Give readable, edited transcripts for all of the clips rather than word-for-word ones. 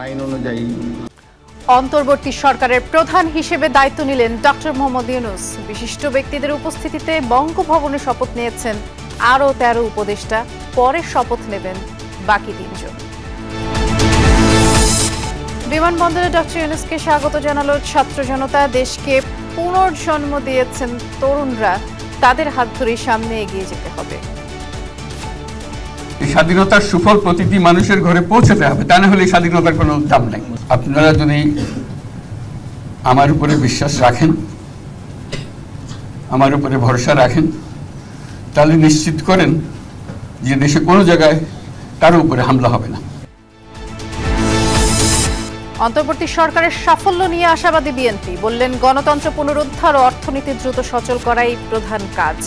আইন অনুযায়ী। অন্তর্বর্তী সরকারের প্রধান হিসেবে দায়িত্ব নিলেন ডক্টর মোহাম্মদ ইউনূস। বিশিষ্ট ব্যক্তিদের উপস্থিতিতে বঙ্গভবনে শপথ নিয়েছেন আরও 13 উপদেষ্টা। পরে শপথ নেবেন বাকি 3 জন। বিমানবন্দরে ডক্টর ইউনূসকে স্বাগত জানালো ছাত্র জনতা। দেশকে পুনর্জন্ম দিয়েছেন তরুণরা, তাদের হাত ধরে সামনে এগিয়ে যেতে হবে। স্বাধীনতার সুফল প্রতিটি মানুষের ঘরে পৌঁছাতে হবে, তা না হলে স্বাধীনতার কোনো দাম নেই। আপনারা যদি আমার উপরে বিশ্বাস রাখেন, আমার উপরে ভরসা রাখেন, তাহলে নিশ্চিত করেন যে দেশে কোনো জায়গায় কারো উপরে হামলা হবে না। অন্তর্বর্তী সরকারের সাফল্য নিয়ে আশাবাদী বিএনপি। বললেন, গণতন্ত্র পুনরুদ্ধার ও অর্থনীতি দ্রুত সচল করাই প্রধান কাজ।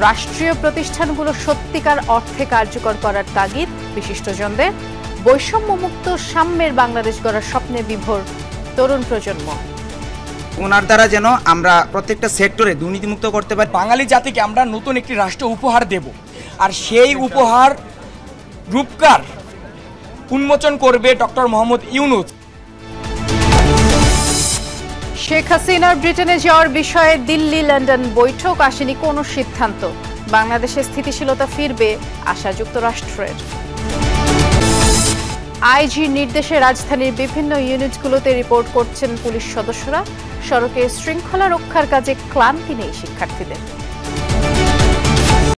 রাষ্ট্রীয় প্রতিষ্ঠানগুলো সত্যিকার অর্থে কার্যকর করার তাগিদ বিশিষ্টজনদের। বৈষম্যমুক্ত সাম্যের বাংলাদেশ গড়ার স্বপ্নে বিভোর তরুণ প্রজন্ম। ওনার দ্বারা যেন আমরা প্রত্যেকটা সেক্টরে দুর্নীতিমুক্ত করতে পারি। বাঙালি জাতিকে আমরা নতুন একটি রাষ্ট্র উপহার দেব, আর সেই উপহার রূপকার উন্মোচন করবে ডক্টর মোহাম্মদ ইউনূস। শেখ হাসিনার ব্রিটেনে যাওয়ার বিষয়ে দিল্লি লন্ডন বৈঠক, আসেনি কোনো সিদ্ধান্ত। বাংলাদেশে স্থিতিশীলতা ফিরবে আশা যুক্তরাষ্ট্রের। আইজির নির্দেশে রাজধানীর বিভিন্ন ইউনিটগুলোতে রিপোর্ট করছেন পুলিশ সদস্যরা। সড়কে শৃঙ্খলা রক্ষার কাজে ক্লান্তি নেই শিক্ষার্থীদের।